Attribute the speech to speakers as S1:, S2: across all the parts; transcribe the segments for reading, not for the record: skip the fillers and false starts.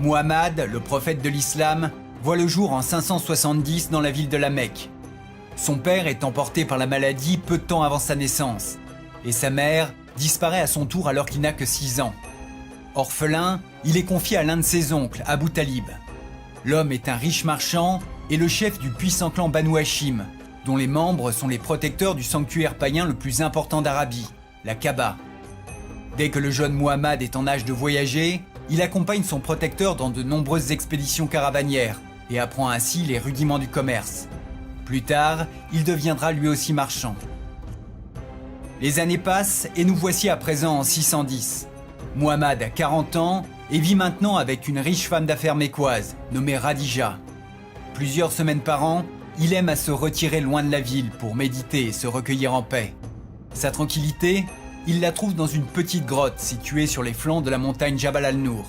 S1: Muhammad, le prophète de l'islam, voit le jour en 570 dans la ville de la Mecque. Son père est emporté par la maladie peu de temps avant sa naissance, et sa mère disparaît à son tour alors qu'il n'a que 6 ans. Orphelin, il est confié à l'un de ses oncles, Abu Talib. L'homme est un riche marchand et le chef du puissant clan Banu Hashim, dont les membres sont les protecteurs du sanctuaire païen le plus important d'Arabie, la Kaaba. Dès que le jeune Muhammad est en âge de voyager, il accompagne son protecteur dans de nombreuses expéditions caravanières et apprend ainsi les rudiments du commerce. Plus tard, il deviendra lui aussi marchand. Les années passent et nous voici à présent en 610. Muhammad a 40 ans et vit maintenant avec une riche femme d'affaires mécoise, nommée Radija. Plusieurs semaines par an, il aime à se retirer loin de la ville pour méditer et se recueillir en paix. Sa tranquillité, il la trouve dans une petite grotte située sur les flancs de la montagne Jabal al-Nour.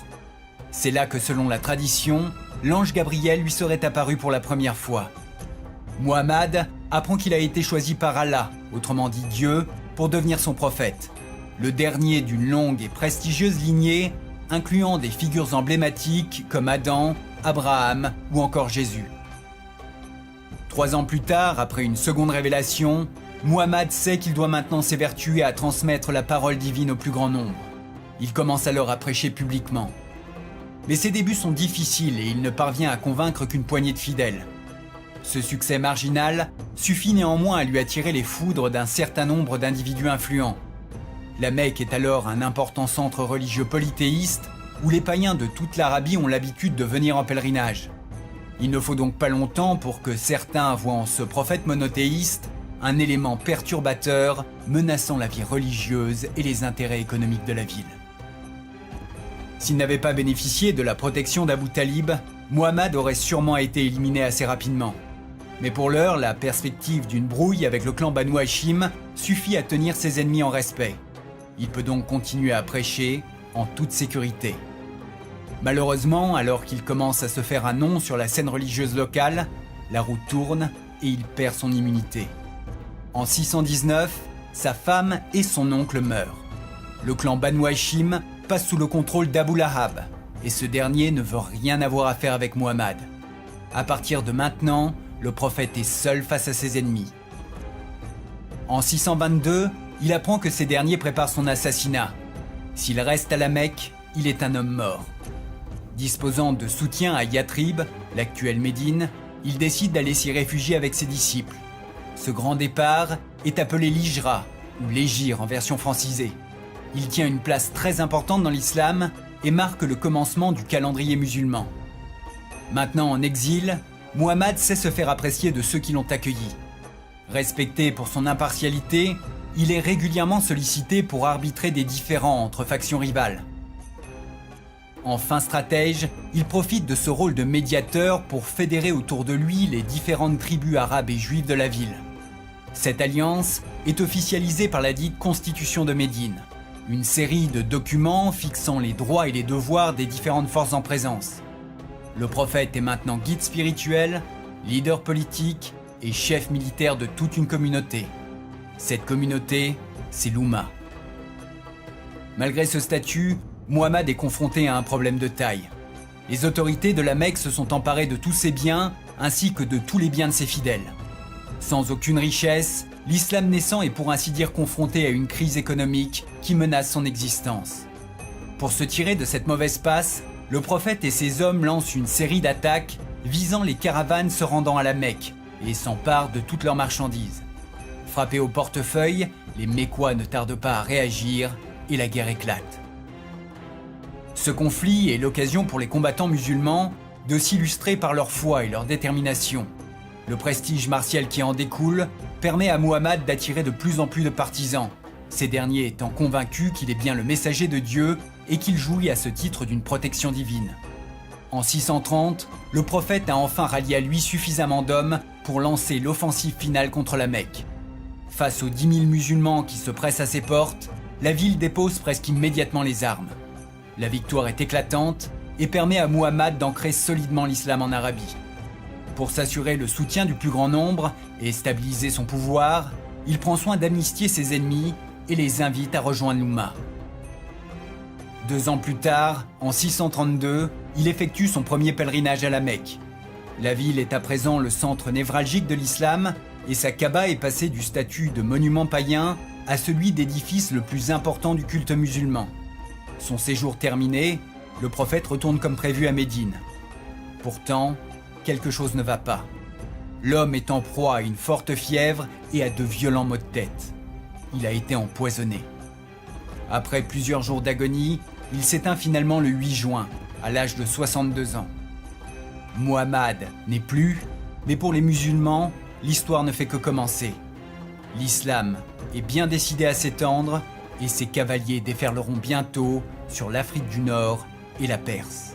S1: C'est là que, selon la tradition, l'ange Gabriel lui serait apparu pour la première fois. Muhammad apprend qu'il a été choisi par Allah, autrement dit Dieu, pour devenir son prophète. Le dernier d'une longue et prestigieuse lignée, incluant des figures emblématiques comme Adam, Abraham ou encore Jésus. 3 ans plus tard, après une seconde révélation, Muhammad sait qu'il doit maintenant s'évertuer à transmettre la parole divine au plus grand nombre. Il commence alors à prêcher publiquement. Mais ses débuts sont difficiles et il ne parvient à convaincre qu'une poignée de fidèles. Ce succès marginal suffit néanmoins à lui attirer les foudres d'un certain nombre d'individus influents. La Mecque est alors un important centre religieux polythéiste où les païens de toute l'Arabie ont l'habitude de venir en pèlerinage. Il ne faut donc pas longtemps pour que certains voient en ce prophète monothéiste un élément perturbateur menaçant la vie religieuse et les intérêts économiques de la ville. S'il n'avait pas bénéficié de la protection d'Abu Talib, Muhammad aurait sûrement été éliminé assez rapidement. Mais pour l'heure, la perspective d'une brouille avec le clan Banu Hashim suffit à tenir ses ennemis en respect. Il peut donc continuer à prêcher en toute sécurité. Malheureusement, alors qu'il commence à se faire un nom sur la scène religieuse locale, la roue tourne et il perd son immunité. En 619, sa femme et son oncle meurent. Le clan Banu Hashim passe sous le contrôle d'Abu Lahab, et ce dernier ne veut rien avoir à faire avec Muhammad. À partir de maintenant, le prophète est seul face à ses ennemis. En 622, il apprend que ces derniers préparent son assassinat. S'il reste à la Mecque, il est un homme mort. Disposant de soutien à Yathrib, l'actuelle Médine, il décide d'aller s'y réfugier avec ses disciples. Ce grand départ est appelé l'Hijra, ou l'Hégire en version francisée. Il tient une place très importante dans l'islam et marque le commencement du calendrier musulman. Maintenant en exil, Muhammad sait se faire apprécier de ceux qui l'ont accueilli. Respecté pour son impartialité, il est régulièrement sollicité pour arbitrer des différends entre factions rivales. En fin stratège, il profite de ce rôle de médiateur pour fédérer autour de lui les différentes tribus arabes et juives de la ville. Cette alliance est officialisée par la dite Constitution de Médine, une série de documents fixant les droits et les devoirs des différentes forces en présence. Le prophète est maintenant guide spirituel, leader politique et chef militaire de toute une communauté. Cette communauté, c'est l'Oumma. Malgré ce statut, Muhammad est confronté à un problème de taille. Les autorités de la Mecque se sont emparées de tous ses biens ainsi que de tous les biens de ses fidèles. Sans aucune richesse, l'islam naissant est pour ainsi dire confronté à une crise économique qui menace son existence. Pour se tirer de cette mauvaise passe, le prophète et ses hommes lancent une série d'attaques visant les caravanes se rendant à la Mecque et s'emparent de toutes leurs marchandises. Frappés au portefeuille, les Mécois ne tardent pas à réagir et la guerre éclate. Ce conflit est l'occasion pour les combattants musulmans de s'illustrer par leur foi et leur détermination. Le prestige martial qui en découle permet à Muhammad d'attirer de plus en plus de partisans, ces derniers étant convaincus qu'il est bien le messager de Dieu et qu'il jouit à ce titre d'une protection divine. En 630, le prophète a enfin rallié à lui suffisamment d'hommes pour lancer l'offensive finale contre la Mecque. Face aux 10 000 musulmans qui se pressent à ses portes, la ville dépose presque immédiatement les armes. La victoire est éclatante et permet à Muhammad d'ancrer solidement l'islam en Arabie. Pour s'assurer le soutien du plus grand nombre et stabiliser son pouvoir, il prend soin d'amnistier ses ennemis et les invite à rejoindre l'Oumma. 2 ans plus tard, en 632, il effectue son premier pèlerinage à la Mecque. La ville est à présent le centre névralgique de l'islam et sa Kaaba est passée du statut de monument païen à celui d'édifice le plus important du culte musulman. Son séjour terminé, le prophète retourne comme prévu à Médine. Pourtant, quelque chose ne va pas. L'homme est en proie à une forte fièvre et à de violents maux de tête. Il a été empoisonné. Après plusieurs jours d'agonie, il s'éteint finalement le 8 juin, à l'âge de 62 ans. Muhammad n'est plus, mais pour les musulmans, l'histoire ne fait que commencer. L'islam est bien décidé à s'étendre et ses cavaliers déferleront bientôt sur l'Afrique du Nord et la Perse.